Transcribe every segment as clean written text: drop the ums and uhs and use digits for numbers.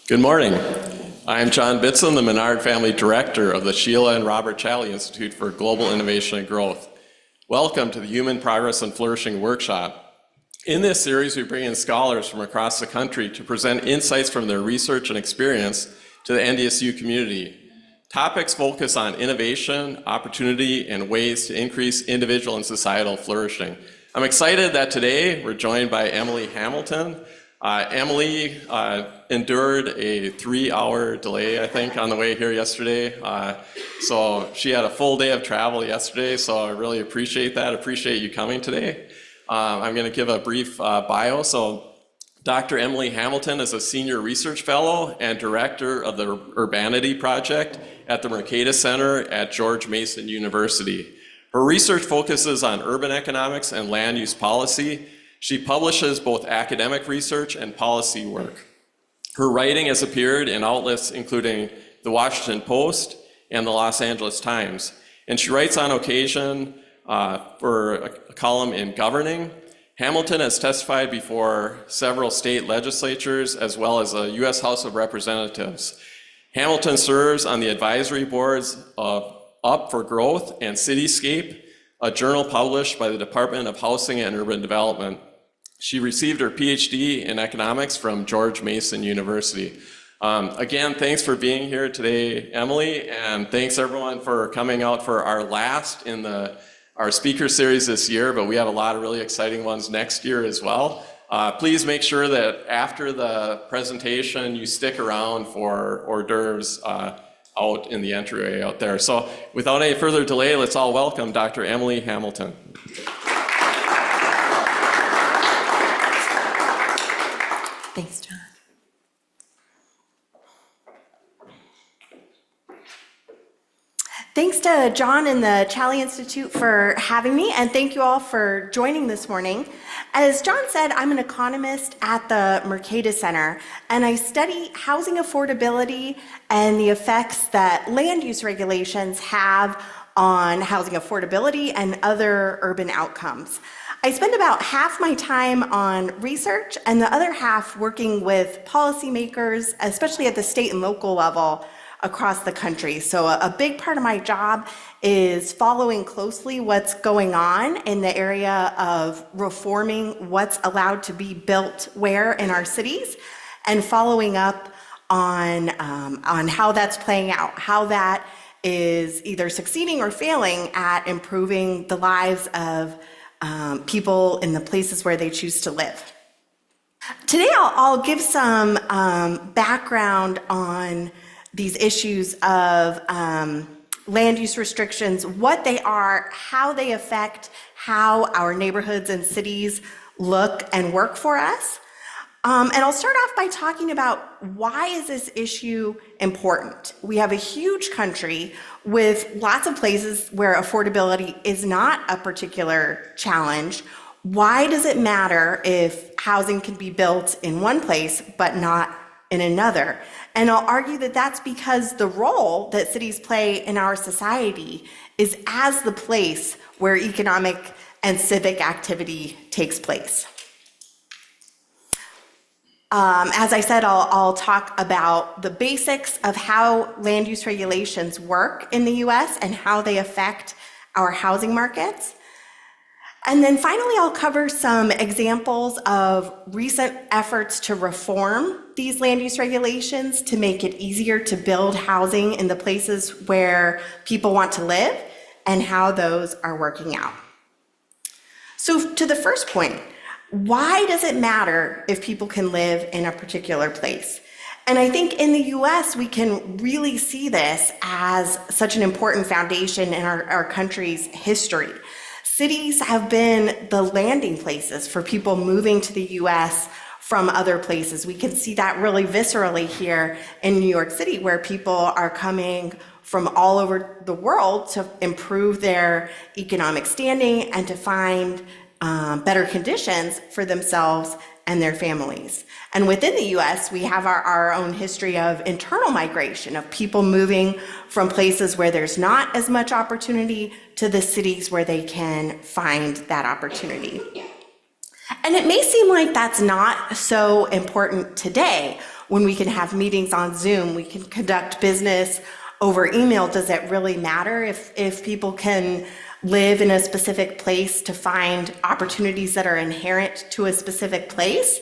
Good morning. I'm John Bitson, the Menard Family Director of the Sheila and Robert Challey Institute for Global Innovation and Growth. Welcome to the Human Progress and Flourishing Workshop. In this series, we bring in scholars from across the country to present insights from their research and experience to the NDSU community. Topics focus on innovation, opportunity, and ways to increase individual and societal flourishing. I'm excited that today we're joined by Emily Hamilton. Emily endured a 3-hour delay, I think, on the way here yesterday. So she had a full day of travel yesterday, so I really appreciate that. Appreciate you coming today. I'm going to give a brief bio. So Dr. Emily Hamilton is a senior research fellow and director of the Urbanity Project at the Mercatus Center at George Mason University. Her research focuses on urban economics and land use policy. She publishes both academic research and policy work. Her writing has appeared in outlets including the Washington Post and the Los Angeles Times. And she writes on occasion for a column in Governing. Hamilton has testified before several state legislatures as well as the U.S. House of Representatives. Hamilton serves on the advisory boards of Up for Growth and Cityscape, a journal published by the Department of Housing and Urban Development. She received her PhD in economics from George Mason University. Again, thanks for being here today, Emily, and thanks everyone for coming out for our last in our speaker series this year, but we have a lot of really exciting ones next year as well. Please make sure that after the presentation you stick around for hors d'oeuvres out in the entryway out there. So without any further delay, let's all welcome Dr. Emily Hamilton. Thanks, John. Thanks to John and the Challey Institute for having me, and thank you all for joining this morning. As John said, I'm an economist at the Mercatus Center, and I study housing affordability and the effects that land use regulations have on housing affordability and other urban outcomes. I spend about half my time on research and the other half working with policymakers, especially at the state and local level across the country. So a big part of my job is following closely what's going on in the area of reforming what's allowed to be built where in our cities, and following up on how that's playing out, how that is either succeeding or failing at improving the lives of people in the places where they choose to live. Today I'll give some background on these issues of land use restrictions, what they are, how they affect how our neighborhoods and cities look and work for us. And I'll start off by talking about why is this issue important. We have a huge country with lots of places where affordability is not a particular challenge. Why does it matter if housing can be built in one place but not in another? And I'll argue that that's because the role that cities play in our society is as the place where economic and civic activity takes place. As I said, I'll talk about the basics of how land use regulations work in the US and how they affect our housing markets. And then finally, I'll cover some examples of recent efforts to reform these land use regulations to make it easier to build housing in the places where people want to live and how those are working out. So to the first point, why does it matter if people can live in a particular place? And I think in the US, we can really see this as such an important foundation in our country's history. Cities have been the landing places for people moving to the US from other places. We can see that really viscerally here in New York City, where people are coming from all over the world to improve their economic standing and to find better conditions for themselves and their families. And within the US, we have our own history of internal migration, of people moving from places where there's not as much opportunity to the cities where they can find that opportunity. And it may seem like that's not so important today, when we can have meetings on Zoom, we can conduct business over email, does it really matter if people can live in a specific place to find opportunities that are inherent to a specific place?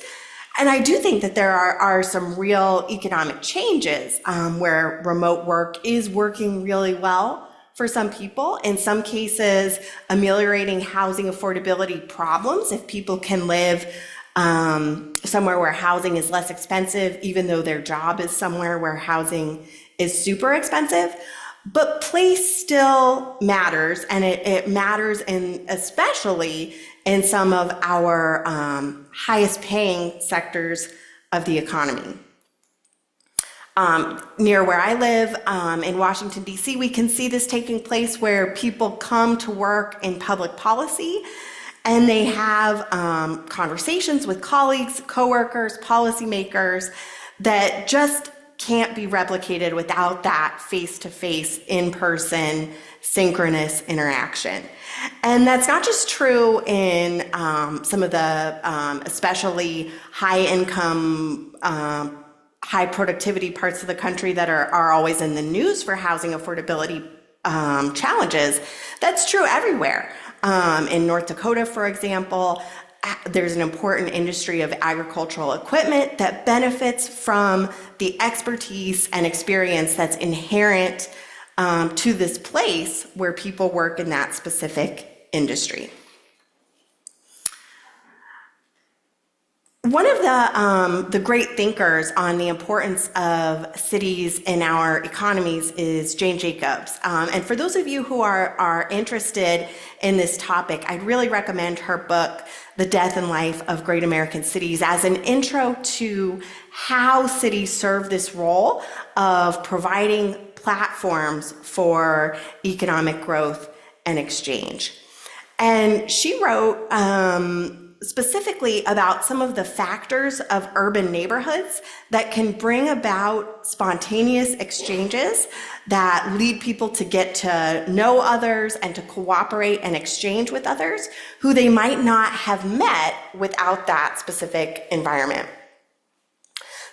And I do think that there are some real economic changes where remote work is working really well for some people. In some cases, ameliorating housing affordability problems if people can live somewhere where housing is less expensive, even though their job is somewhere where housing is super expensive. But place still matters, and it matters especially in some of our highest paying sectors of the economy. Near where I live in Washington, D.C., we can see this taking place where people come to work in public policy and they have conversations with colleagues, coworkers, policymakers that just can't be replicated without that face-to-face, in-person, synchronous interaction. And that's not just true in some of the especially high-income, high-productivity parts of the country that are always in the news for housing affordability challenges. That's true everywhere. In North Dakota, for example, there's an important industry of agricultural equipment that benefits from the expertise and experience that's inherent to this place where people work in that specific industry. One of the great thinkers on the importance of cities in our economies is Jane Jacobs. And for those of you who are interested in this topic, I'd really recommend her book, The Death and Life of Great American Cities, as an intro to how cities serve this role of providing platforms for economic growth and exchange. And she wrote specifically about some of the factors of urban neighborhoods that can bring about spontaneous exchanges that lead people to get to know others and to cooperate and exchange with others who they might not have met without that specific environment.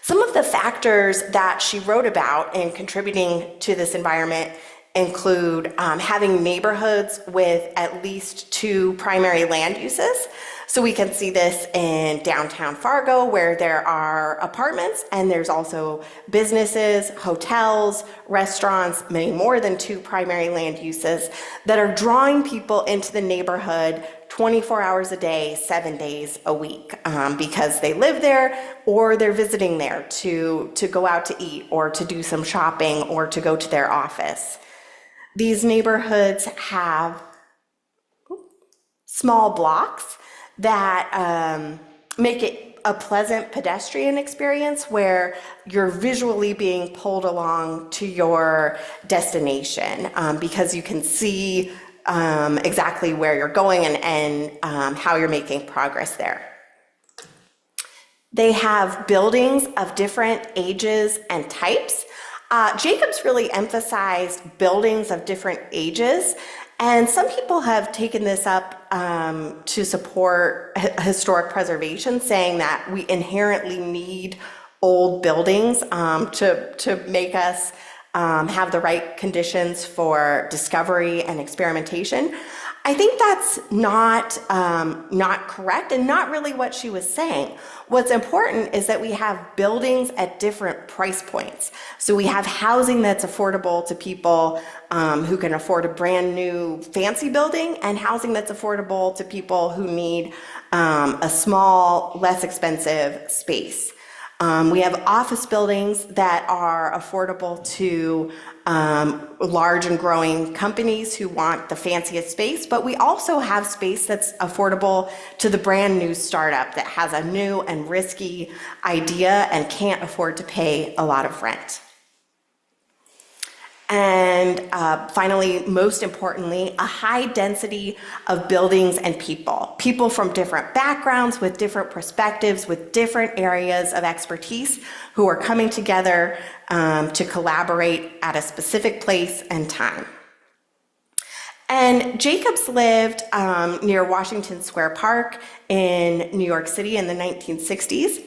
Some of the factors that she wrote about in contributing to this environment include having neighborhoods with at least 2 primary land uses. So we can see this in downtown Fargo, where there are apartments and there's also businesses, hotels, restaurants, many more than 2 primary land uses that are drawing people into the neighborhood 24 hours a day, 7 days a week, because they live there or they're visiting there to go out to eat or to do some shopping or to go to their office. These neighborhoods have small blocks that make it a pleasant pedestrian experience where you're visually being pulled along to your destination because you can see exactly where you're going and how you're making progress there. They have buildings of different ages and types. Jacobs really emphasized buildings of different ages, and some people have taken this up to support historic preservation, saying that we inherently need old buildings to make us have the right conditions for discovery and experimentation. I think that's not correct and not really what she was saying. What's important is that we have buildings at different price points. So we have housing that's affordable to people who can afford a brand new fancy building, and housing that's affordable to people who need a small, less expensive space. We have office buildings that are affordable to large and growing companies who want the fanciest space, but we also have space that's affordable to the brand new startup that has a new and risky idea and can't afford to pay a lot of rent. And finally, most importantly, a high density of buildings and people from different backgrounds, with different perspectives, with different areas of expertise, who are coming together to collaborate at a specific place and time. And Jacobs lived near Washington Square Park in New York City in the 1960s.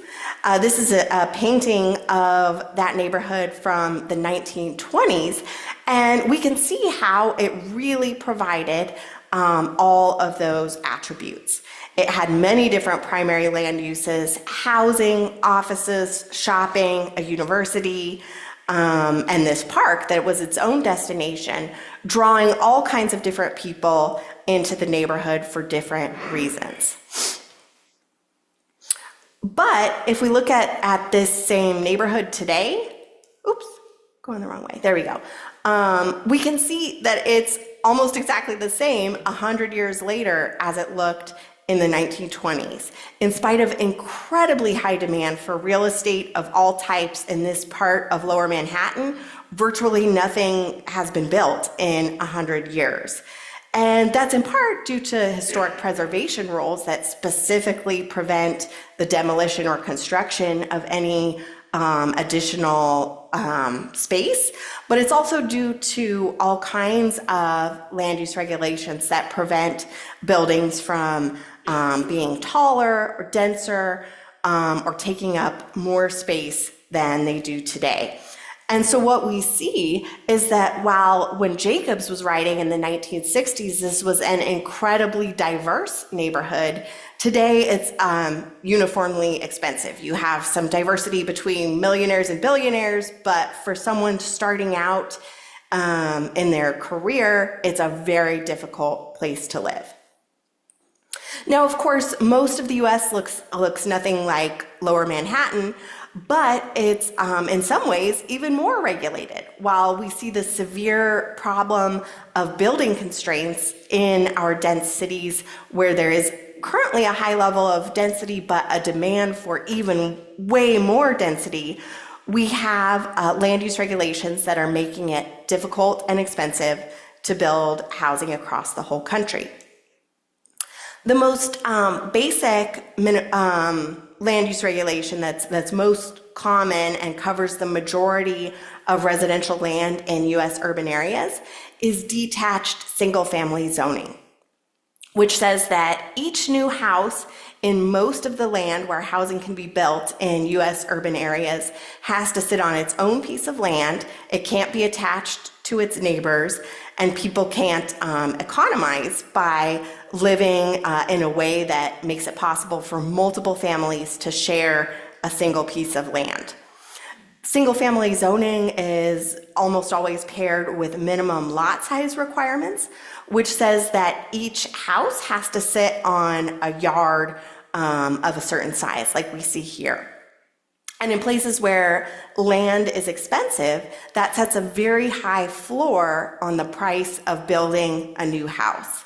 This is a painting of that neighborhood from the 1920s, and we can see how it really provided all of those attributes. It had many different primary land uses: housing, offices, shopping, a university, and this park that was its own destination, drawing all kinds of different people into the neighborhood for different reasons. But if we look at this same neighborhood today, oops, going the wrong way, there we go. We can see that it's almost exactly the same 100 years later as it looked in the 1920s. In spite of incredibly high demand for real estate of all types in this part of Lower Manhattan, virtually nothing has been built in 100 years. And that's in part due to historic preservation rules that specifically prevent the demolition or construction of any additional space, but it's also due to all kinds of land use regulations that prevent buildings from being taller or denser or taking up more space than they do today. And so what we see is that while when Jacobs was writing in the 1960s, this was an incredibly diverse neighborhood, today it's uniformly expensive. You have some diversity between millionaires and billionaires, but for someone starting out in their career, it's a very difficult place to live. Now, of course, most of the US looks nothing like Lower Manhattan, but it's in some ways even more regulated. While we see the severe problem of building constraints in our dense cities where there is currently a high level of density but a demand for even way more density, we have land use regulations that are making it difficult and expensive to build housing across the whole country. The most basic land use regulation that's most common and covers the majority of residential land in US urban areas is detached single-family zoning, which says that each new house in most of the land where housing can be built in US urban areas has to sit on its own piece of land. It can't be attached to its neighbors, and people can't economize by living in a way that makes it possible for multiple families to share a single piece of land. Single-family zoning is almost always paired with minimum lot size requirements, which says that each house has to sit on a yard of a certain size, like we see here. And in places where land is expensive, that sets a very high floor on the price of building a new house.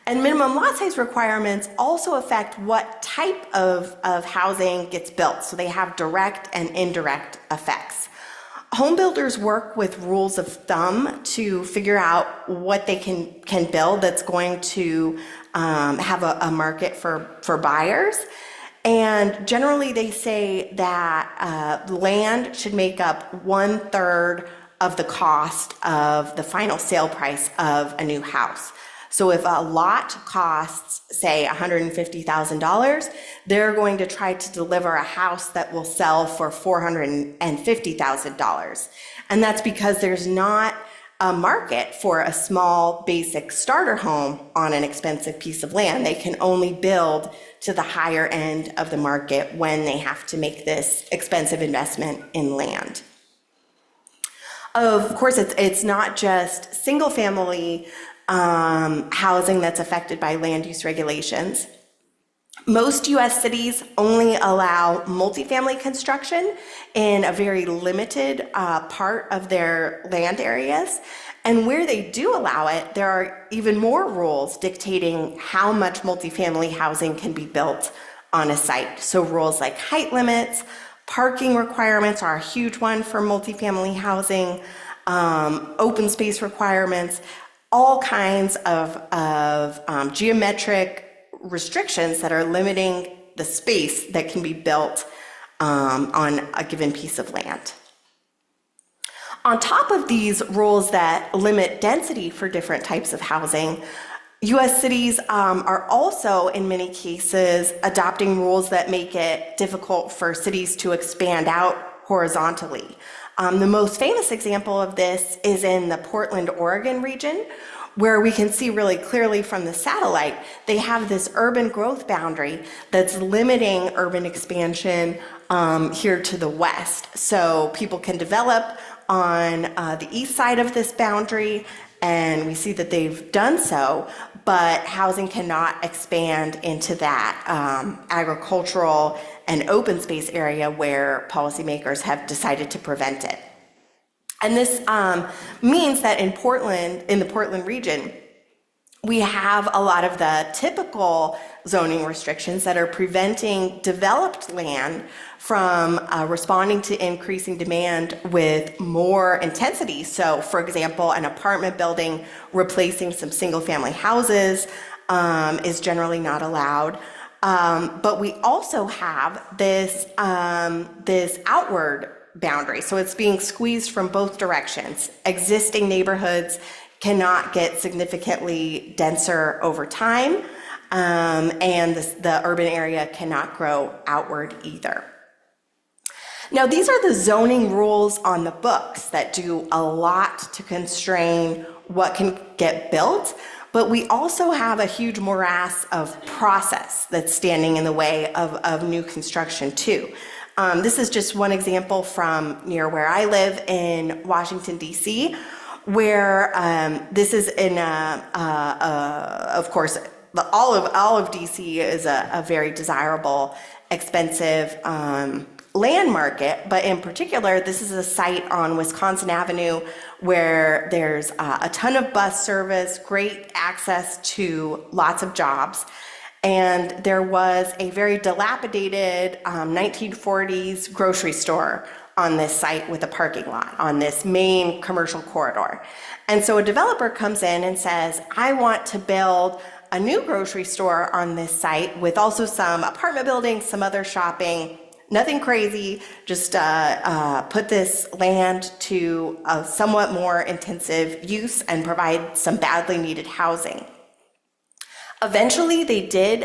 And minimum lot size requirements also affect what type of housing gets built, so they have direct and indirect effects. Home builders work with rules of thumb to figure out what they can build that's going to have a market for buyers. And generally they say that land should make up 1/3 of the cost of the final sale price of a new house. So if a lot costs, say, $150,000, they're going to try to deliver a house that will sell for $450,000. And that's because there's not a market for a small basic starter home on an expensive piece of land. They can only build to the higher end of the market when they have to make this expensive investment in land. Of course, it's not just single family housing that's affected by land use regulations. Most US cities only allow multifamily construction in a very limited part of their land areas. And where they do allow it, there are even more rules dictating how much multifamily housing can be built on a site. So rules like height limits, parking requirements are a huge one for multifamily housing, open space requirements, all kinds of geometric restrictions that are limiting the space that can be built on a given piece of land. On top of these rules that limit density for different types of housing, U.S. cities are also, in many cases, adopting rules that make it difficult for cities to expand out horizontally. The most famous example of this is in the Portland, Oregon region, where we can see really clearly from the satellite, they have this urban growth boundary that's limiting urban expansion here to the west. So people can develop on the east side of this boundary, and we see that they've done so, but housing cannot expand into that agricultural and open space area where policymakers have decided to prevent it. And this means that in the Portland region, we have a lot of the typical zoning restrictions that are preventing developed land from responding to increasing demand with more intensity. So, for example, an apartment building replacing some single-family houses is generally not allowed. But we also have this outward boundary. So it's being squeezed from both directions. Existing neighborhoods cannot get significantly denser over time, and the urban area cannot grow outward either. Now, these are the zoning rules on the books that do a lot to constrain what can get built, but we also have a huge morass of process that's standing in the way of new construction too. This is just one example from near where I live in Washington, D.C., where this is in, of course, all of D.C. is a very desirable, expensive land market, but in particular, this is a site on Wisconsin Avenue where there's a ton of bus service, great access to lots of jobs. And there was a very dilapidated 1940s grocery store on this site with a parking lot on this main commercial corridor. And so a developer comes in and says, I want to build a new grocery store on this site with also some apartment buildings, some other shopping, nothing crazy, just put this land to a somewhat more intensive use and provide some badly needed housing. Eventually, they did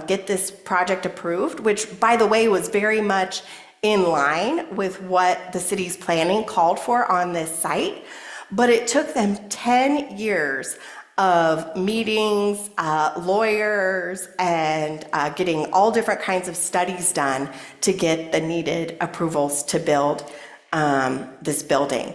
get this project approved, which, by the way, was very much in line with what the city's planning called for on this site. But it took them 10 years of meetings, lawyers, and getting all different kinds of studies done to get the needed approvals to build this building.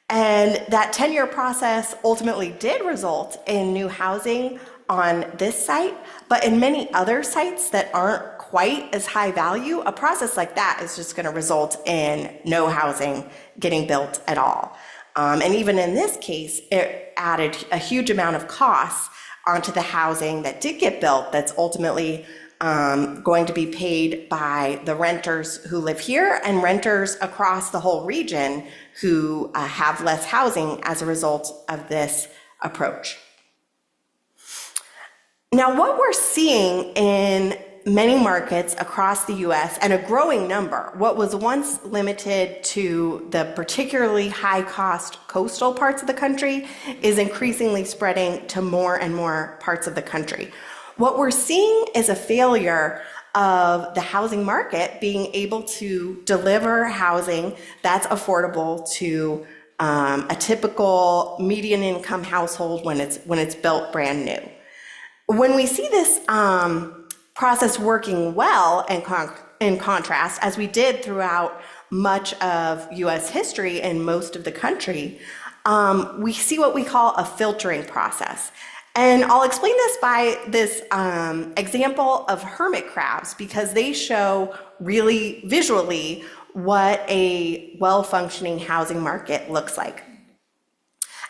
And that 10-year process ultimately did result in new housing on this site, but in many other sites that aren't quite as high value, a process like that is just going to result in no housing getting built at all. And even in this case, it added a huge amount of costs onto the housing that did get built that's ultimately going to be paid by the renters who live here and renters across the whole region who have less housing as a result of this approach. Now, what we're seeing in many markets across the US, and a growing number, what was once limited to the particularly high-cost coastal parts of the country is increasingly spreading to more and more parts of the country. What we're seeing is a failure of the housing market being able to deliver housing that's affordable to a typical median income household when it's built brand new. When we see this process working well in contrast, as we did throughout much of US history and most of the country, we see what we call a filtering process. And I'll explain this by this example of hermit crabs because they show really visually what a well-functioning housing market looks like.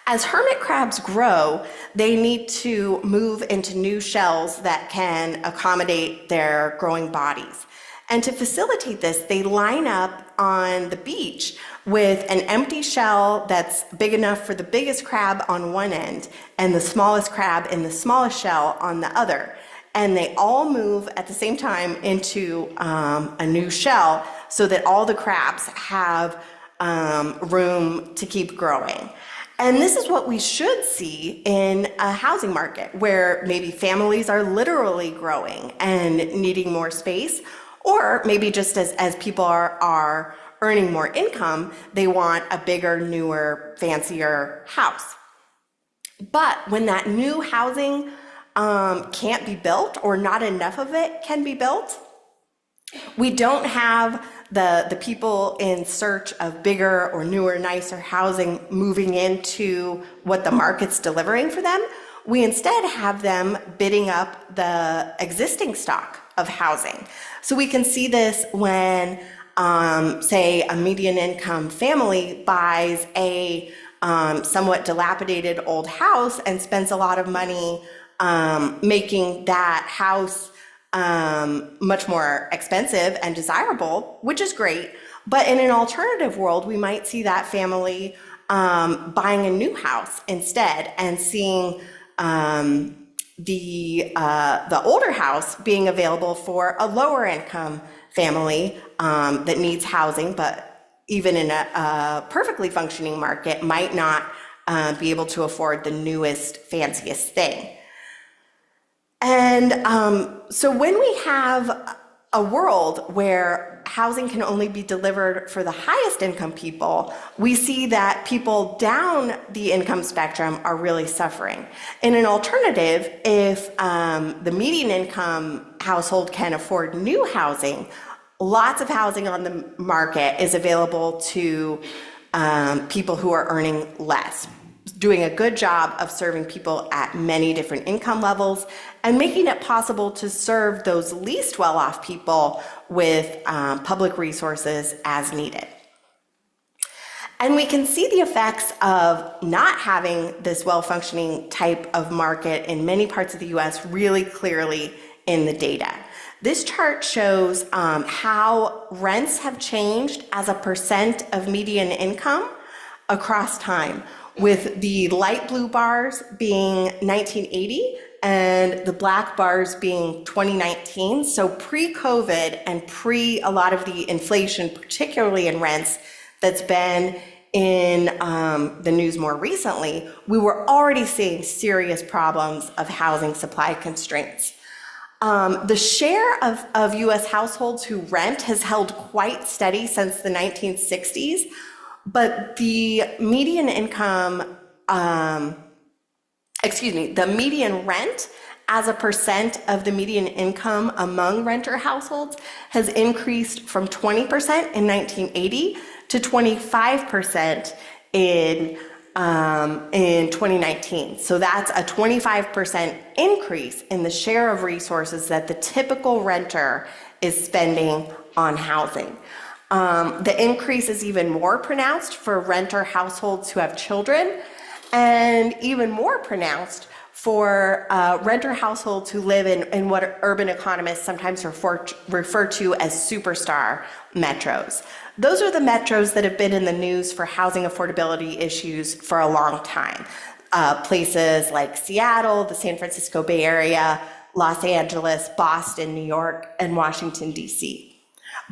As hermit crabs grow, they need to move into new shells that can accommodate their growing bodies. And to facilitate this, they line up on the beach with an empty shell that's big enough for the biggest crab on one end and the smallest crab in the smallest shell on the other. And they all move at the same time into a new shell so that all the crabs have room to keep growing. And this is what we should see in a housing market where maybe families are literally growing and needing more space, or maybe just as people are earning more income, they want a bigger, newer, fancier house. But when that new housing can't be built, or not enough of it can be built, we don't have the people in search of bigger or newer, nicer housing moving into what the market's delivering for them. We instead have them bidding up the existing stock of housing. So we can see this when, say, a median income family buys a somewhat dilapidated old house and spends a lot of money making that house much more expensive and desirable, which is great. But in an alternative world, we might see that family buying a new house instead, and seeing the older house being available for a lower income family that needs housing, but even in a perfectly functioning market might not be able to afford the newest, fanciest thing. And so when we have a world where housing can only be delivered for the highest income people, we see that people down the income spectrum are really suffering. In an alternative, if the median income household can afford new housing, lots of housing on the market is available to people who are earning less, doing a good job of serving people at many different income levels and making it possible to serve those least well-off people with public resources as needed. And we can see the effects of not having this well-functioning type of market in many parts of the US really clearly in the data. This chart shows how rents have changed as a percent of median income across time, with the light blue bars being 1980 and the black bars being 2019. So pre-COVID and pre a lot of the inflation, particularly in rents, that's been in the news more recently, we were already seeing serious problems of housing supply constraints. The share of US households who rent has held quite steady since the 1960s, but the median income, the median rent as a percent of the median income among renter households has increased from 20% in 1980 to 25% in 2019. So that's a 25% increase in the share of resources that the typical renter is spending on housing. The increase is even more pronounced for renter households who have children, and even more pronounced for renter households who live in what urban economists sometimes refer to as superstar metros. Those are the metros that have been in the news for housing affordability issues for a long time. Places like Seattle, the San Francisco Bay Area, Los Angeles, Boston, New York, and Washington, D.C.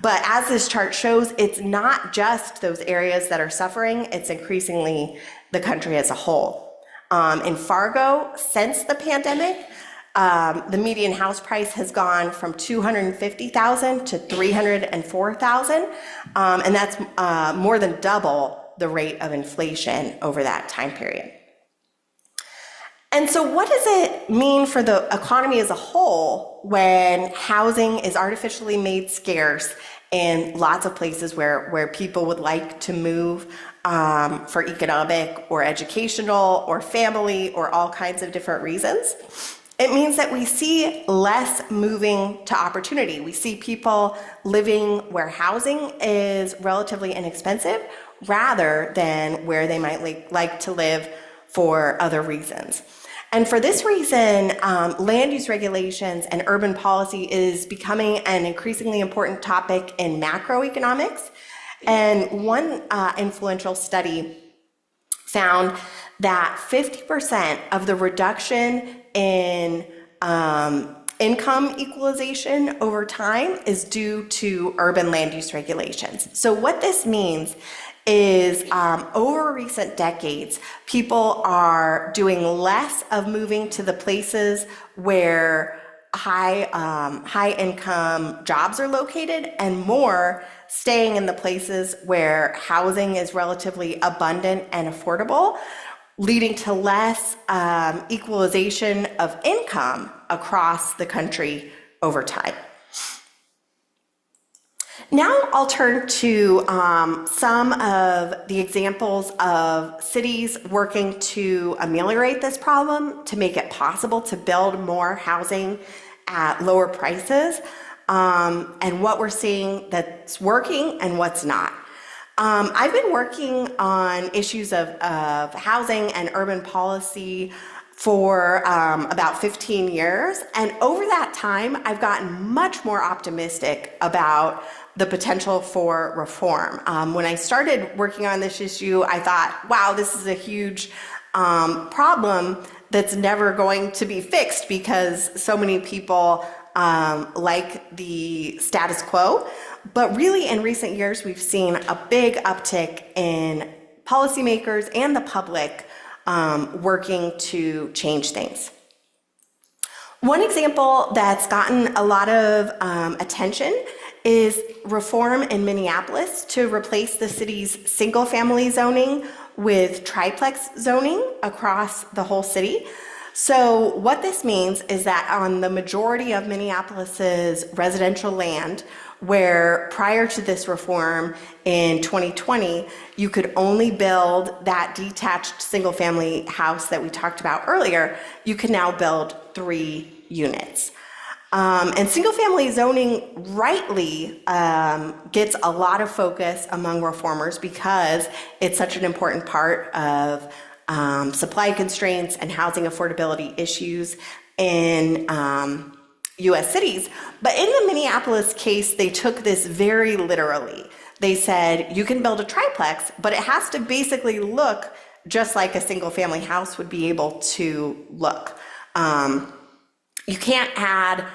But as this chart shows, it's not just those areas that are suffering, it's increasingly the country as a whole. In Fargo, since the pandemic, the median house price has gone from $250,000 to $304,000, and that's more than double the rate of inflation over that time period. And so what does it mean for the economy as a whole when housing is artificially made scarce in lots of places where people would like to move for economic or educational or family or all kinds of different reasons? It means that we see less moving to opportunity. We see people living where housing is relatively inexpensive rather than where they might like to live for other reasons. And for this reason, land use regulations and urban policy is becoming an increasingly important topic in macroeconomics. And one influential study found that 50% of the reduction in income equalization over time is due to urban land use regulations. So what this means is over recent decades, people are doing less of moving to the places where high income jobs are located and more staying in the places where housing is relatively abundant and affordable, leading to less equalization of income across the country over time. Now I'll turn to some of the examples of cities working to ameliorate this problem, to make it possible to build more housing at lower prices, and what we're seeing that's working and what's not. I've been working on issues of housing and urban policy for about 15 years, and over that time, I've gotten much more optimistic about the potential for reform. When I started working on this issue, I thought, wow, this is a huge problem that's never going to be fixed because so many people like the status quo. But really, in recent years, we've seen a big uptick in policymakers and the public working to change things. One example that's gotten a lot of attention is reform in Minneapolis to replace the city's single-family zoning with triplex zoning across the whole city. So what this means is that on the majority of Minneapolis's residential land, where prior to this reform in 2020, you could only build that detached single-family house that we talked about earlier, you can now build 3 units. And single-family zoning rightly gets a lot of focus among reformers because it's such an important part of supply constraints and housing affordability issues in US cities. But in the Minneapolis case, they took this very literally. They said, you can build a triplex, but it has to basically look just like a single-family house would be able to look. You can't add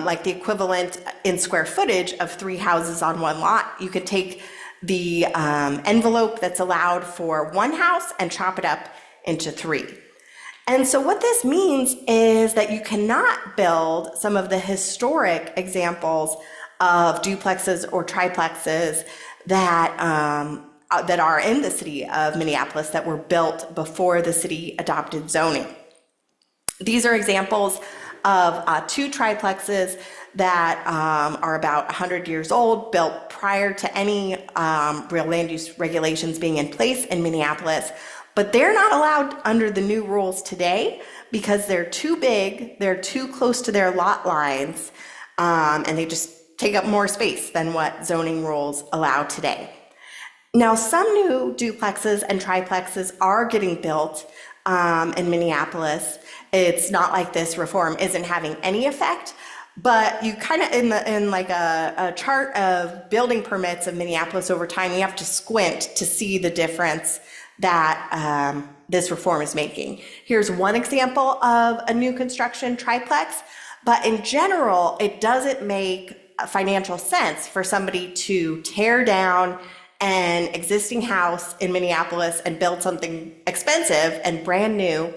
like the equivalent in square footage of 3 houses on one lot. You could take the envelope that's allowed for 1 house and chop it up into 3. And so what this means is that you cannot build some of the historic examples of duplexes or triplexes that that are in the city of Minneapolis that were built before the city adopted zoning. These are examples of 2 triplexes that are about 100 years old, built prior to any real land use regulations being in place in Minneapolis. But they're not allowed under the new rules today because they're too big, they're too close to their lot lines, and they just take up more space than what zoning rules allow today. Now, some new duplexes and triplexes are getting built in Minneapolis. It's not like this reform isn't having any effect, but you kind of, in like a chart of building permits of Minneapolis over time, you have to squint to see the difference that this reform is making. Here's one example of a new construction triplex, but in general, it doesn't make financial sense for somebody to tear down an existing house in Minneapolis and build something expensive and brand new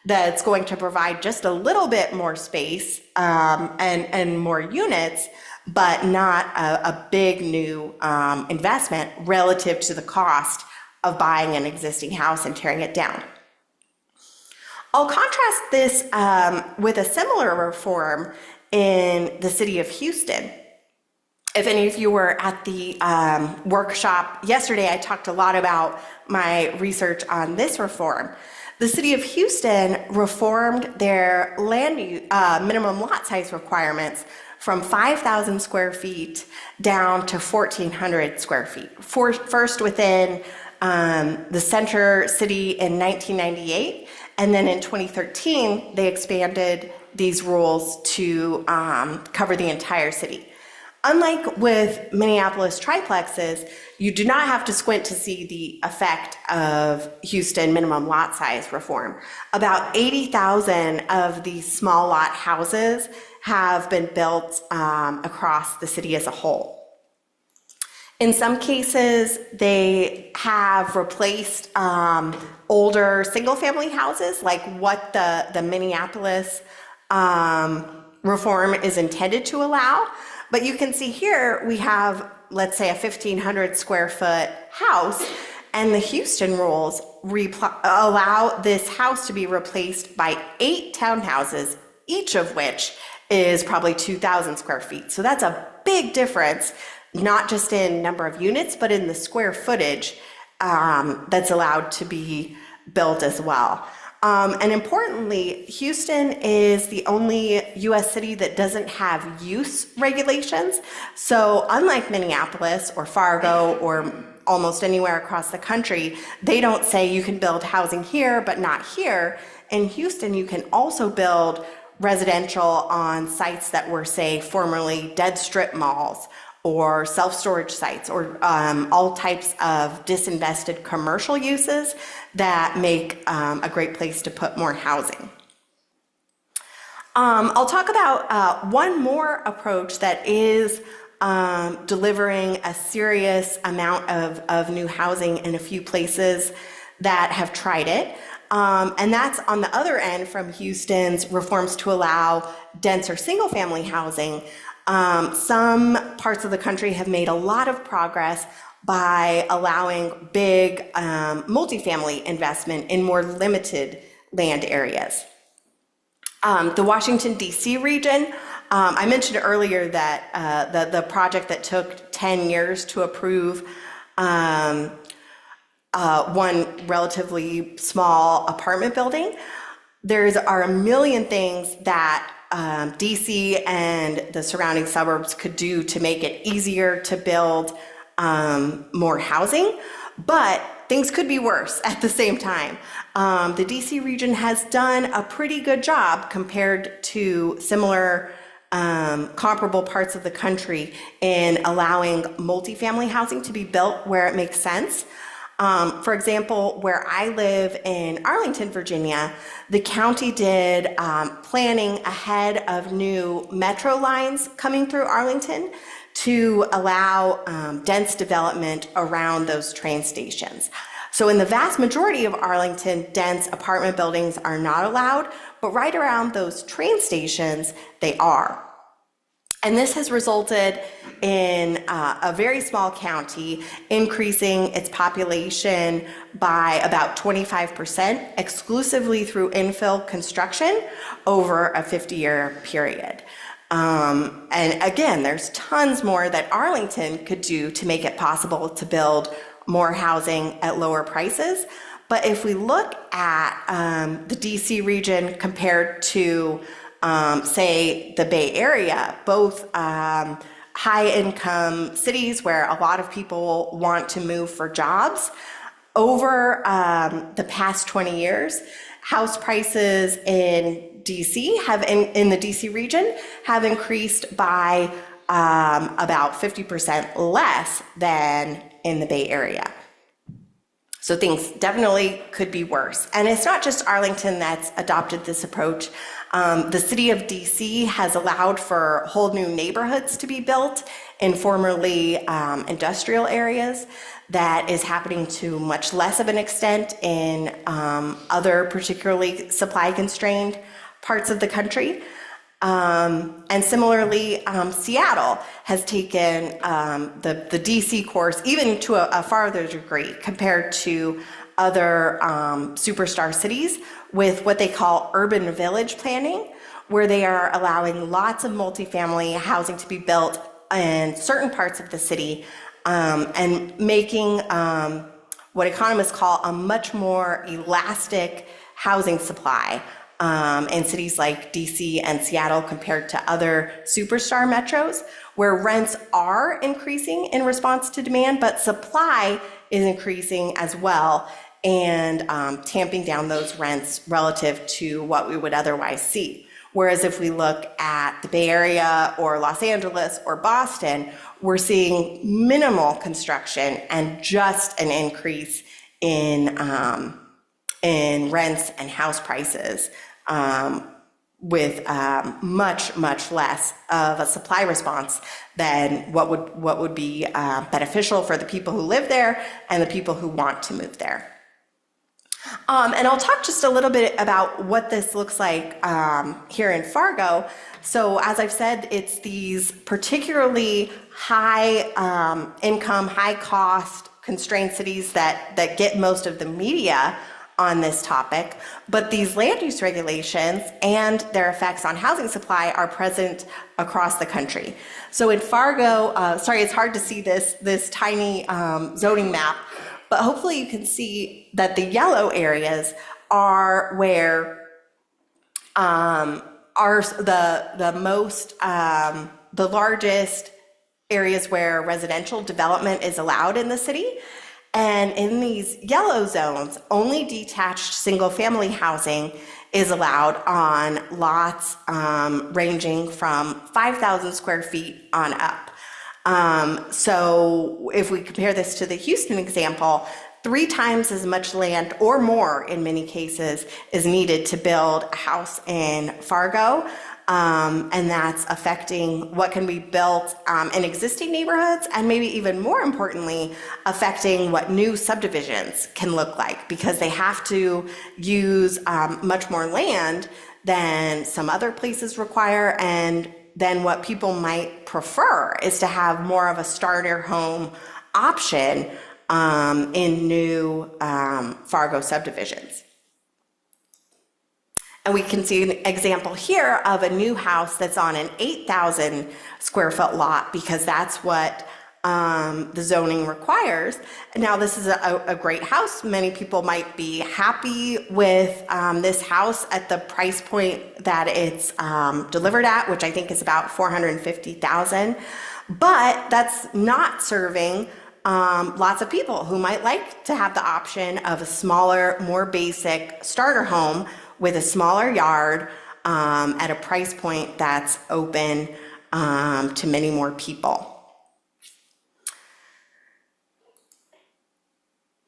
that's going to provide just a little bit more space and more units, but not a big new investment relative to the cost of buying an existing house and tearing it down. I'll contrast this with a similar reform in the city of Houston. If any of you were at the workshop yesterday, I talked a lot about my research on this reform. The city of Houston reformed their land use, minimum lot size requirements from 5,000 square feet down to 1,400 square feet. First within the center city in 1998, and then in 2013, they expanded these rules to cover the entire city. Unlike with Minneapolis triplexes, you do not have to squint to see the effect of Houston minimum lot size reform. About 80,000 of these small lot houses have been built across the city as a whole. In some cases, they have replaced older single-family houses, like what the Minneapolis reform is intended to allow. But you can see here, we have, let's say, a 1,500 square foot house, and the Houston rules allow this house to be replaced by 8 townhouses, each of which is probably 2,000 square feet. So that's a big difference, not just in number of units, but in the square footage that's allowed to be built as well. And importantly, Houston is the only US city that doesn't have use regulations. So unlike Minneapolis or Fargo or almost anywhere across the country, they don't say you can build housing here, but not here. In Houston, you can also build residential on sites that were, say, formerly dead strip malls or self-storage sites, or all types of disinvested commercial uses that make a great place to put more housing. I'll talk about one more approach that is delivering a serious amount of new housing in a few places that have tried it. And that's on the other end from Houston's reforms to allow denser single-family housing. Some parts of the country have made a lot of progress by allowing big multifamily investment in more limited land areas. The Washington, D.C. region, I mentioned earlier that the project that took 10 years to approve one relatively small apartment building. There are a million things that DC and the surrounding suburbs could do to make it easier to build more housing, but things could be worse at the same time. The DC region has done a pretty good job compared to similar comparable parts of the country in allowing multifamily housing to be built where it makes sense. For example, where I live in Arlington, Virginia, the county did planning ahead of new metro lines coming through Arlington to allow dense development around those train stations. So in the vast majority of Arlington, dense apartment buildings are not allowed, but right around those train stations, they are. And this has resulted in a very small county increasing its population by about 25% exclusively through infill construction over a 50-year period. And again, there's tons more that Arlington could do to make it possible to build more housing at lower prices. But if we look at the DC region compared to say the Bay Area, both high-income cities where a lot of people want to move for jobs, over the past 20 years, house prices in DC in the DC region have increased by about 50% less than in the Bay Area. So things definitely could be worse. And it's not just Arlington that's adopted this approach. The city of DC has allowed for whole new neighborhoods to be built in formerly industrial areas. That is happening to much less of an extent in other particularly supply constrained parts of the country. And similarly, Seattle has taken the DC course even to a farther degree compared to other superstar cities with what they call urban village planning, where they are allowing lots of multifamily housing to be built in certain parts of the city and making what economists call a much more elastic housing supply in cities like DC and Seattle compared to other superstar metros, where rents are increasing in response to demand, but supply is increasing as well and tamping down those rents relative to what we would otherwise see. Whereas if we look at the Bay Area or Los Angeles or Boston, we're seeing minimal construction and just an increase in rents and house prices much, much less of a supply response than what would be beneficial for the people who live there and the people who want to move there. And I'll talk just a little bit about what this looks like here in Fargo. So as I've said, it's these particularly high income, high cost constrained cities that get most of the media on this topic, but these land use regulations and their effects on housing supply are present across the country. So in Fargo, sorry, it's hard to see this tiny zoning map, but hopefully you can see that the yellow areas are where are the largest areas where residential development is allowed in the city. And in these yellow zones, only detached single-family housing is allowed on lots ranging from 5,000 square feet on up. So if we compare this to the Houston example, 3 times as much land or more in many cases is needed to build a house in Fargo. And that's affecting what can be built in existing neighborhoods, and maybe even more importantly, affecting what new subdivisions can look like, because they have to use much more land than some other places require, and then what people might prefer is to have more of a starter home option in new Fargo subdivisions. And we can see an example here of a new house that's on an 8,000 square foot lot, because that's what the zoning requires. Now, this is a great house. Many people might be happy with this house at the price point that it's delivered at, which I think is about $450,000. But that's not serving lots of people who might like to have the option of a smaller, more basic starter home with a smaller yard at a price point that's open to many more people.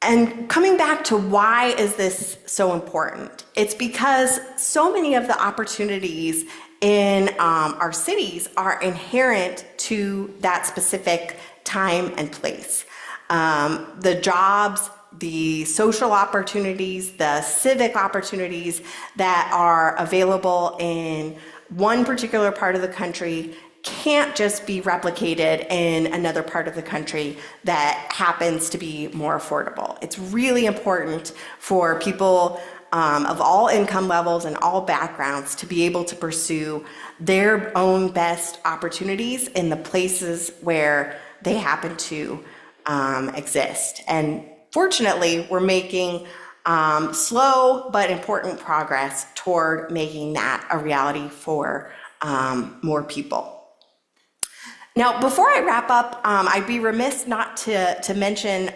And coming back to why is this so important? It's because so many of the opportunities in our cities are inherent to that specific time and place. The jobs, the social opportunities, the civic opportunities that are available in one particular part of the country can't just be replicated in another part of the country that happens to be more affordable. It's really important for people of all income levels and all backgrounds to be able to pursue their own best opportunities in the places where they happen to exist. And fortunately, we're making slow but important progress toward making that a reality for more people. Now, before I wrap up, I'd be remiss not to mention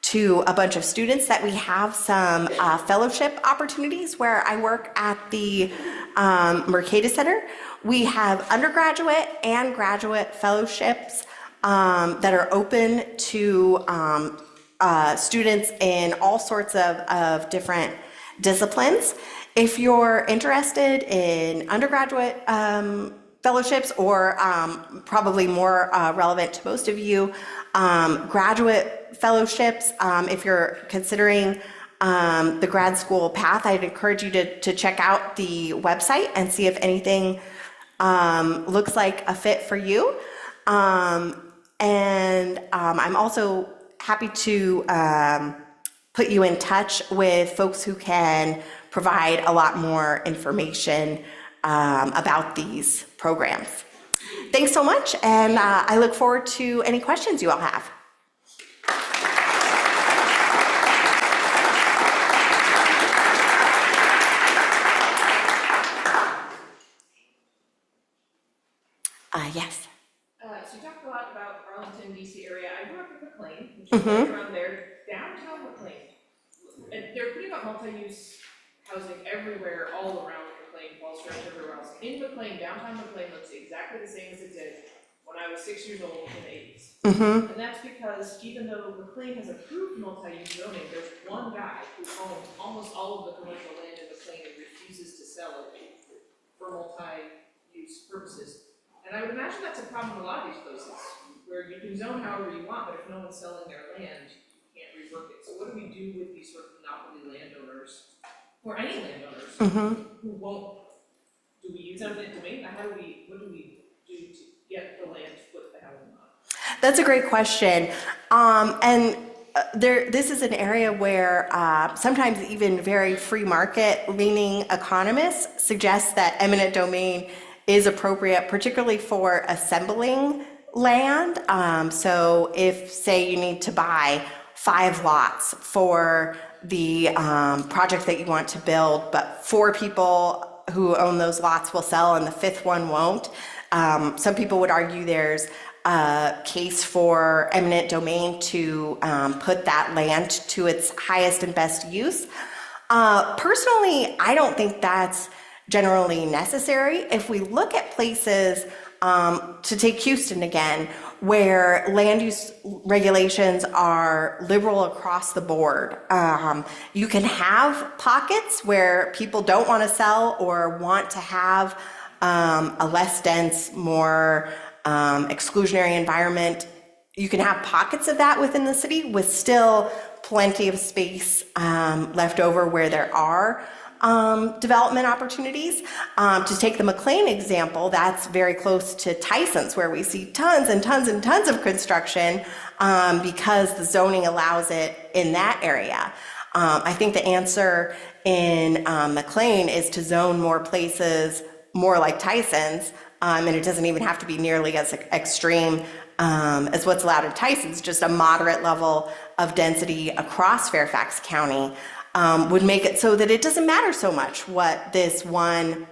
to a bunch of students that we have some fellowship opportunities where I work at the Mercatus Center. We have undergraduate and graduate fellowships that are open to students in all sorts of different disciplines. If you're interested in undergraduate fellowships, or probably more relevant to most of you, graduate fellowships, if you're considering the grad school path, I'd encourage you to check out the website and see if anything looks like a fit for you. And I'm also happy to put you in touch with folks who can provide a lot more information about these programs. Thanks so much, and I look forward to any questions you all have. Yes. So you talked a lot about Arlington, DC area. I grew up in McLean, which is right around there. Downtown McLean, and they're putting up multi-use housing everywhere, all around McLean, Falls Church, everywhere else. In McLean, downtown McLean looks exactly the same as it did when I was 6 years old in the 80s. And that's because even though McLean has approved multi-use zoning, there's one guy who owns almost all of the commercial land in McLean and refuses to sell it for multi-use purposes. And I would imagine that's a problem in a lot of these places, where you can zone however you want, but if no one's selling their land, you can't rework it. So what do we do with these sort of monopoly landowners, or any landowners, who won't, do we use eminent domain? What do we do to get the land to put the housing on? That's a great question. This is an area where sometimes even very free market leaning economists suggest that eminent domain is appropriate, particularly for assembling land. So if, say, you need to buy 5 lots for the project that you want to build, but 4 people who own those lots will sell and the 5th one won't. Some people would argue there's a case for eminent domain to put that land to its highest and best use. Personally, I don't think that's generally necessary. If we look at places, to take Houston again, where land use regulations are liberal across the board, you can have pockets where people don't want to sell or want to have a less dense, more exclusionary environment. You can have pockets of that within the city with still plenty of space left over where there are development opportunities. To take the McLean example, that's very close to Tyson's, where we see tons and tons and tons of construction because the zoning allows it in that area. I think the answer in McLean is to zone more places more like Tyson's, and it doesn't even have to be nearly as extreme as what's allowed in Tyson's. Just a moderate level of density across Fairfax County would make it so that it doesn't matter so much what this one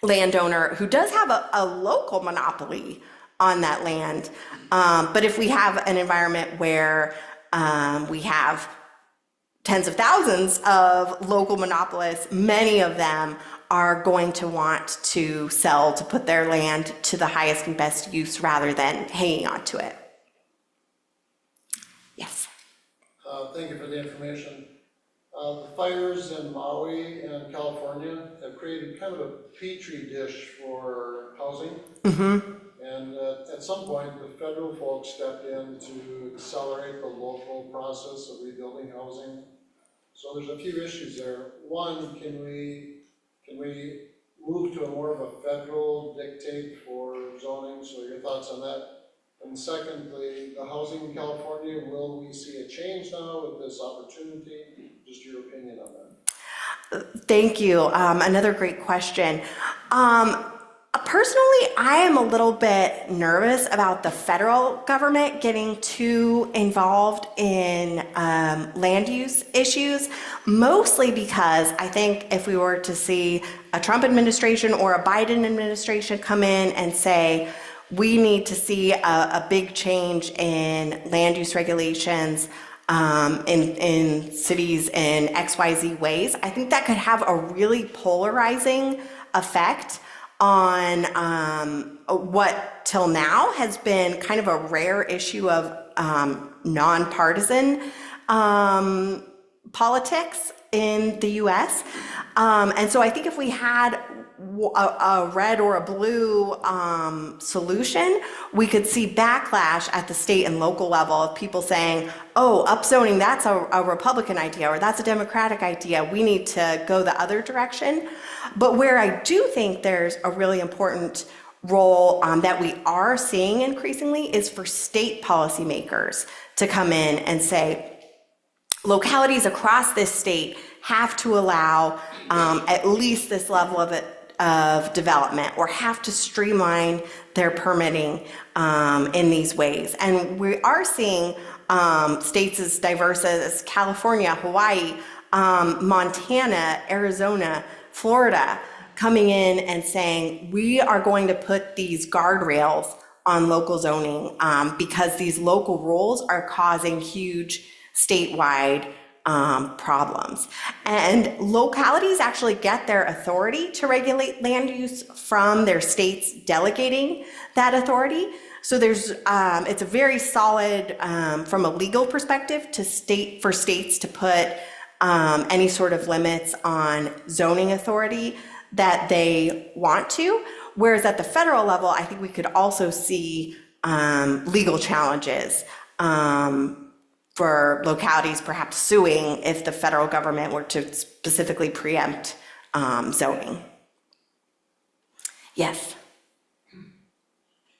landowner, who does have a local monopoly on that land, but if we have an environment where we have tens of thousands of local monopolists, many of them are going to want to sell to put their land to the highest and best use rather than hanging on to it. Yes. Thank you for the information. The fires in Maui and California have created kind of a petri dish for housing. And at some point, the federal folks stepped in to accelerate the local process of rebuilding housing. So there's a few issues there. One, can we move to a more of a federal dictate for zoning? So your thoughts on that? And secondly, the housing in California, will we see a change now with this opportunity? Just your opinion on that. Thank you. Another great question. Personally, I am a little bit nervous about the federal government getting too involved in land use issues, mostly because I think if we were to see a Trump administration or a Biden administration come in and say, we need to see a big change in land use regulations in cities in XYZ ways, I think that could have a really polarizing effect on what till now has been kind of a rare issue of nonpartisan politics in the US. And so I think if we had a red or a blue solution, we could see backlash at the state and local level of people saying, oh, upzoning, that's a Republican idea, or that's a Democratic idea. We need to go the other direction. But where I do think there's a really important role that we are seeing increasingly is for state policymakers to come in and say, localities across this state have to allow at least this level of development, or have to streamline their permitting in these ways. And we are seeing states as diverse as California, Hawaii, Montana, Arizona, Florida, coming in and saying, we are going to put these guardrails on local zoning because these local rules are causing huge statewide problems. And localities actually get their authority to regulate land use from their states delegating that authority. So there's, it's a very solid, from a legal perspective, for states to put any sort of limits on zoning authority. that they want to. Whereas at the federal level, I think we could also see legal challenges for localities perhaps suing if the federal government were to specifically preempt zoning. Yes.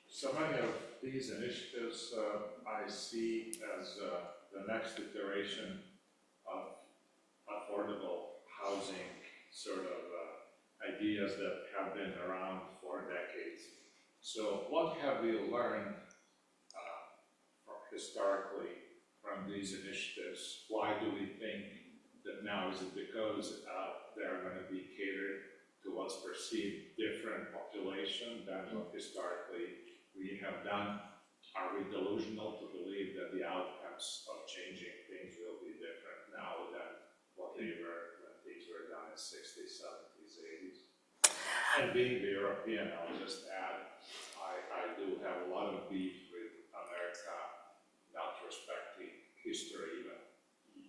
So many of these initiatives I see as the next iteration of affordable housing sort of ideas that have been around for decades. So what have we learned historically from these initiatives? Why do we think that now? Is it because they're going to be catered to what's perceived different population than what historically we have done? Are we delusional to believe that the outcomes of changing things will be different now than what they were when things were done in 60s, 70s, 80s? And being the European, I'll just add, I do have a lot of beef with America not respecting history, even,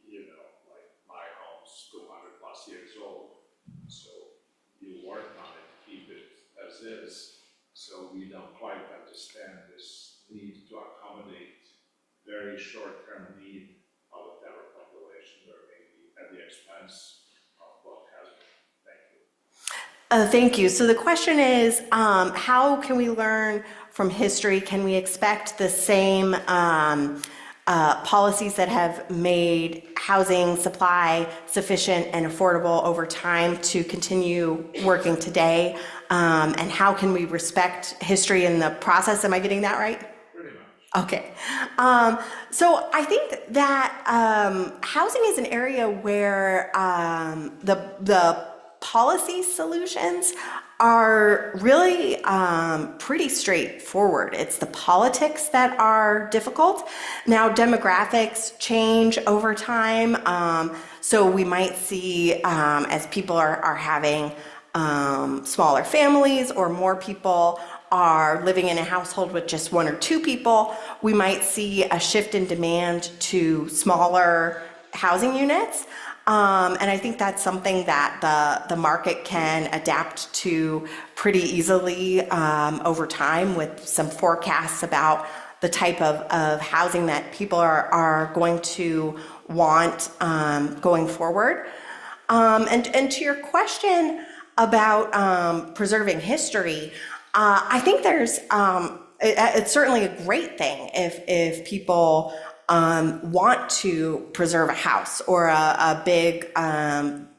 you know, like my home's 200 plus years old, so you work on it, keep it as is, so we don't quite understand this need to accommodate very short-term need of whatever population there may be at the expense of what has been. Thank you. Thank you. So the question is, how can we learn from history? Can we expect the same policies that have made housing supply sufficient and affordable over time to continue working today? And how can we respect history in the process? Am I getting that right? Pretty much. Okay. So I think that housing is an area where the policy solutions are really pretty straightforward. It's the politics that are difficult. Now, demographics change over time. So we might see as people are having smaller families or more people are living in a household with just one or two people, we might see a shift in demand to smaller housing units. And I think that's something that the market can adapt to pretty easily over time with some forecasts about the type of housing that people are going to want going forward. And to your question about preserving history, I think there's it's certainly a great thing if people want to preserve a house or a big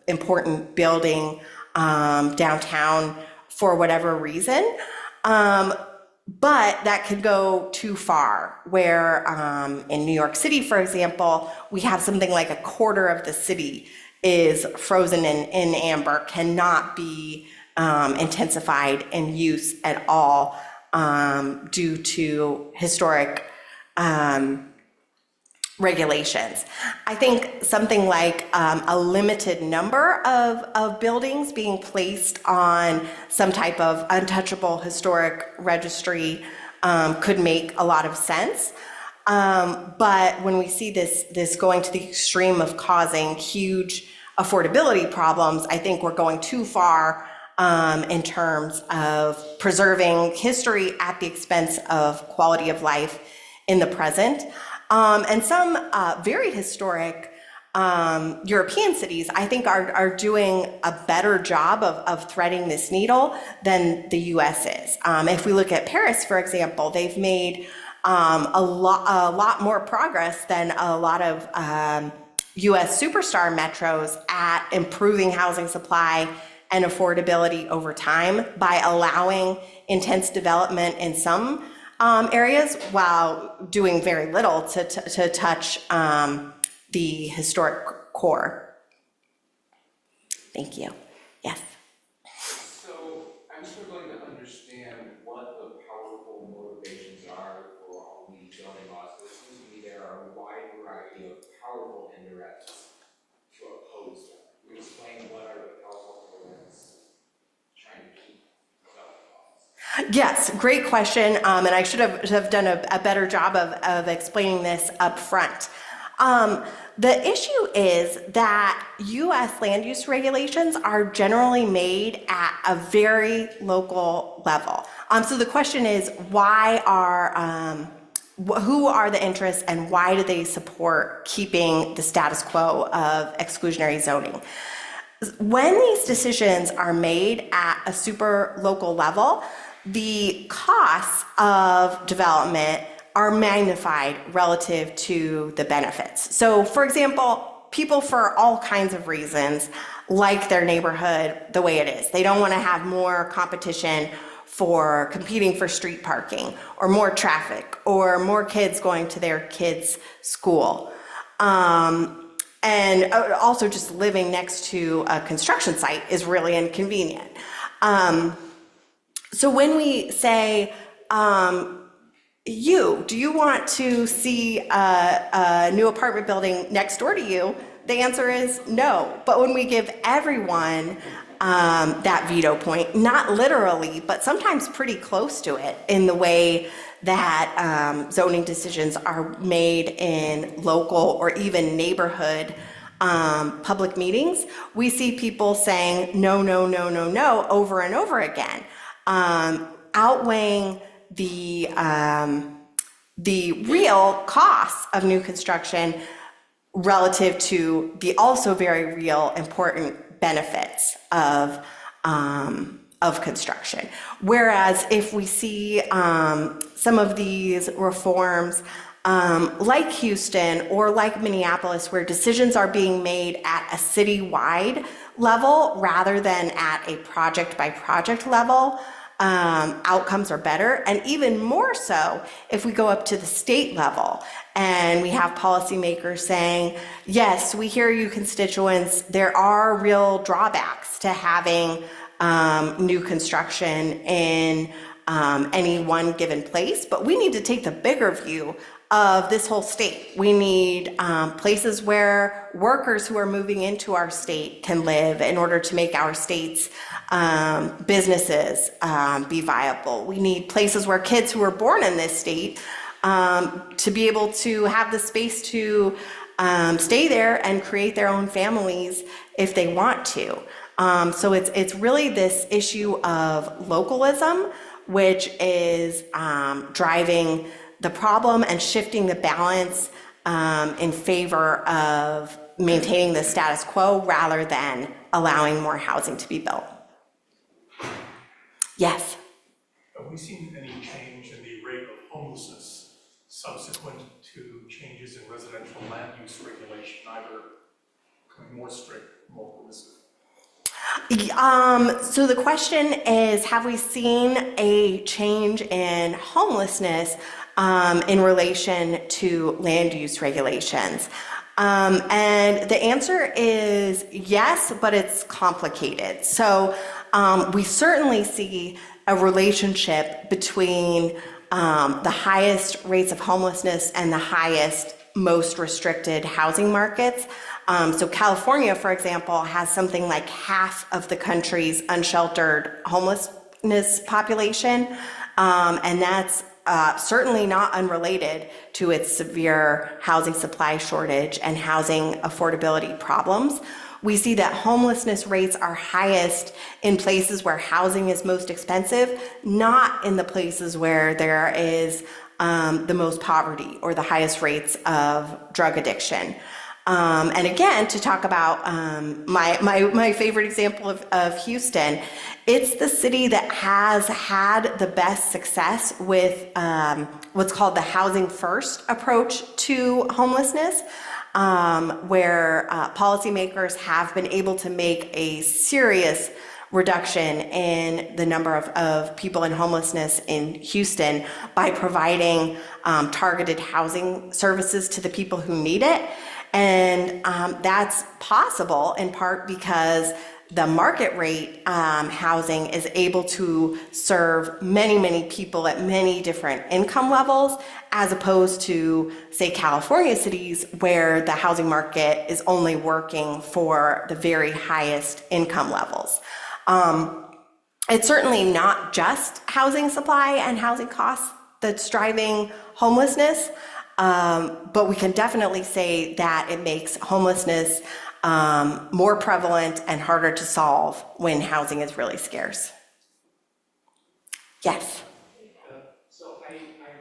important building downtown for whatever reason. But that could go too far, where in New York City, for example, we have something like a quarter of the city is frozen in amber, cannot be intensified in use at all due to historic regulations. I think something like a limited number of buildings being placed on some type of untouchable historic registry could make a lot of sense. But when we see this going to the extreme of causing huge affordability problems, I think we're going too far in terms of preserving history at the expense of quality of life in the present. And some very historic European cities, I think, are doing a better job of threading this needle than the US is. If we look at Paris, for example, they've made a lot more progress than a lot of US superstar metros at improving housing supply and affordability over time by allowing intense development in some areas while doing very little to touch the historic core. Thank you. Yes. So I'm struggling to understand what the powerful motivations are for all these zoning laws. It seems to me there are a wide variety of powerful interests to oppose them. Can you explain what are the powerful interests trying to keep zoning laws? Yes, great question, and I should have done a better job of explaining this up front. The issue is that U.S. land use regulations are generally made at a very local level. So the question is, why are who are the interests and why do they support keeping the status quo of exclusionary zoning? When these decisions are made at a super local level, the costs of development are magnified relative to the benefits. So for example, people for all kinds of reasons like their neighborhood the way it is. They don't want to have more competition for competing for street parking or more traffic or more kids going to their kids' school. And also just living next to a construction site is really inconvenient. So when we say, do you want to see a new apartment building next door to you? The answer is no. But when we give everyone that veto point, not literally, but sometimes pretty close to it in the way that zoning decisions are made in local or even neighborhood public meetings, we see people saying no, no, no, no, no over and over again, outweighing the real costs of new construction relative to the also very real important benefits of construction. Whereas if we see some of these reforms like Houston or like Minneapolis, where decisions are being made at a citywide level rather than at a project by project level, outcomes are better. And even more so if we go up to the state level and we have policymakers saying, yes, we hear you constituents, there are real drawbacks to having new construction in any one given place, but we need to take the bigger view of this whole state. We need places where workers who are moving into our state can live in order to make our state's businesses be viable. We need places where kids who are born in this state to be able to have the space to stay there and create their own families if they want to. So it's really this issue of localism, which is driving the problem and shifting the balance in favor of maintaining the status quo rather than allowing more housing to be built. Yes? Have we seen any change in the rate of homelessness subsequent to changes in residential land use regulation, either becoming more strict, more permissive? So the question is, have we seen a change in homelessness in relation to land use regulations? And the answer is yes, but it's complicated. So we certainly see a relationship between the highest rates of homelessness and the highest, most restricted housing markets. So California, for example, has something like half of the country's unsheltered homelessness population, and that's certainly not unrelated to its severe housing supply shortage and housing affordability problems. We see that homelessness rates are highest in places where housing is most expensive, not in the places where there is the most poverty or the highest rates of drug addiction. And again, to talk about my favorite example of Houston, it's the city that has had the best success with what's called the housing first approach to homelessness, where policymakers have been able to make a serious reduction in the number of people in homelessness in Houston by providing targeted housing services to the people who need it. And that's possible in part because the market rate housing is able to serve many, many people at many different income levels, as opposed to, say, California cities, where the housing market is only working for the very highest income levels. It's certainly not just housing supply and housing costs that's driving homelessness. But we can definitely say that it makes homelessness more prevalent and harder to solve when housing is really scarce. Yes. So I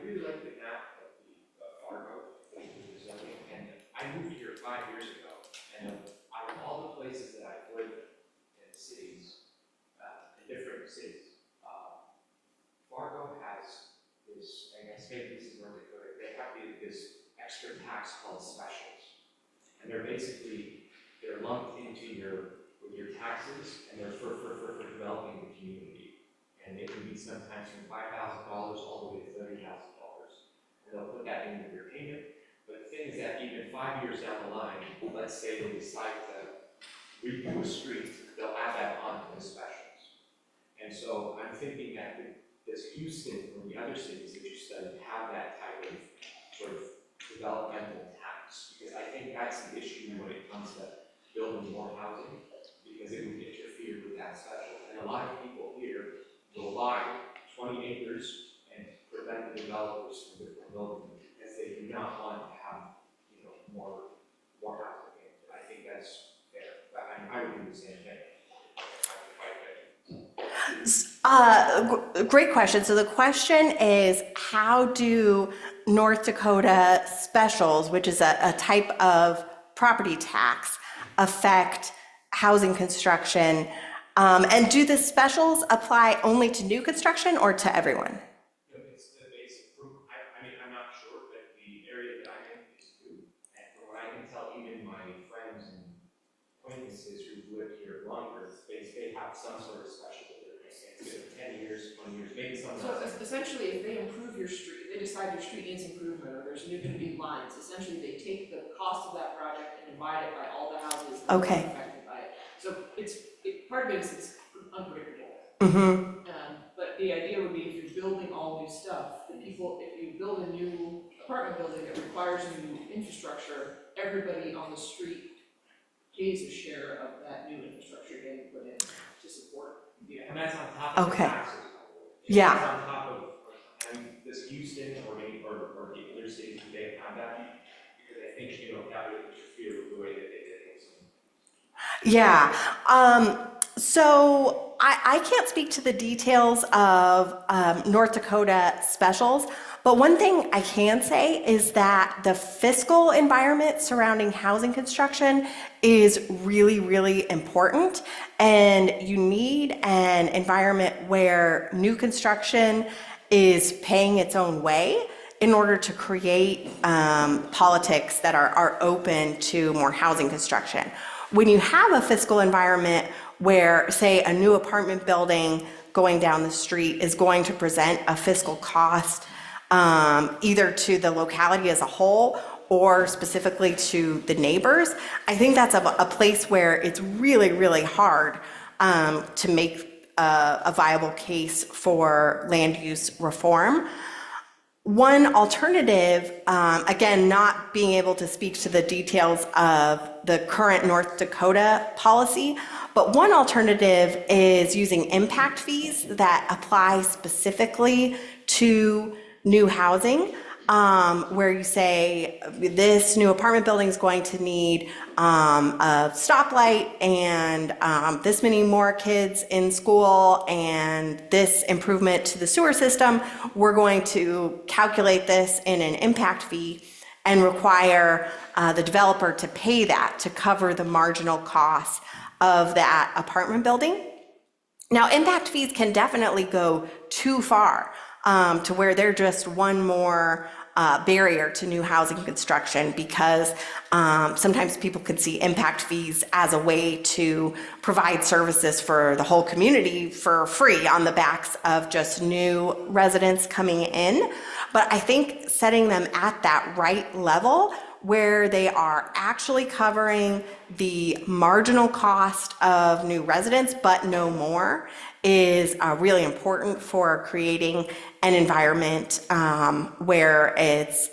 really like the map of the Fargo, and I moved here 5 years ago, and out of all the places that I've lived in cities, in different cities, Fargo has this, I guess maybe this is North Dakota, they have this extra tax called specials. And they're basically, they're lumped into your taxes, and they're for developing the community. And they can be sometimes from $5,000 all the way to $30,000. And they'll put that into your payment. But the thing is that even 5 years down the line, let's say they decide to redo a street, they'll add that onto the specials. And so I'm thinking that this Houston or the other cities that you studied have that type of sort of developmental tax. Because I think that's the issue when it comes to building more housing, because it would interfere with that special. And a lot of people here will buy 20 acres and prevent the developers from building them because they do not want to have, more housing. I think that's fair, but I would do the same thing. Great question. So the question is, how do North Dakota specials, which is a type of property tax, affect housing construction? And do the specials apply only to new construction or to everyone? It's the basic proof. I mean, I'm not sure, but the area that I'm in is new. And from what I can tell, even my friends and acquaintances who've lived here longer, they have some sort of special that they're going to say, 10 years, 20 years, maybe something So else. essentially, if they improve your street, they decide your street needs improvement, or there's new gonna be lines, essentially they take the cost of that project and divide it by all the houses that are Okay. affected by it. So part of it is it's unpredictable. Mm-hmm. But the idea would be if you're building all new stuff, if you build a new apartment building that requires new infrastructure, everybody on the street pays a share of that new infrastructure getting put in to support. Yeah, and that's on top of Okay. the taxes. Yeah. It's on top of, this Houston or the other cities, they have that, because I think, that would interfere with the way that they did things. Yeah. So I can't speak to the details of North Dakota specials, but one thing I can say is that the fiscal environment surrounding housing construction is really, really important. And you need an environment where new construction is paying its own way in order to create politics that are open to more housing construction. When you have a fiscal environment where, say, a new apartment building going down the street is going to present a fiscal cost either to the locality as a whole or specifically to the neighbors, I think that's a place where it's really, really hard to make a viable case for land use reform. One alternative, again, not being able to speak to the details of the current North Dakota policy, but one alternative is using impact fees that apply specifically to new housing, where you say this new apartment building is going to need a stoplight and this many more kids in school and this improvement to the sewer system. We're going to calculate this in an impact fee and require the developer to pay that to cover the marginal cost of that apartment building. Now, impact fees can definitely go too far to where they're just one more barrier to new housing construction, because sometimes people can see impact fees as a way to provide services for the whole community for free on the backs of just new residents coming in. But I think setting them at that right level where they are actually covering the marginal cost of new residents, but no more, is really important for creating an environment where it's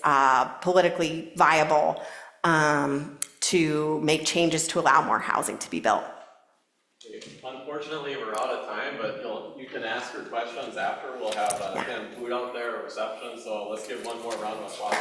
politically viable to make changes to allow more housing to be built. Unfortunately, we're out of time, but you can ask her questions after. We'll have Tim food out there, a reception, so let's give one more round of applause.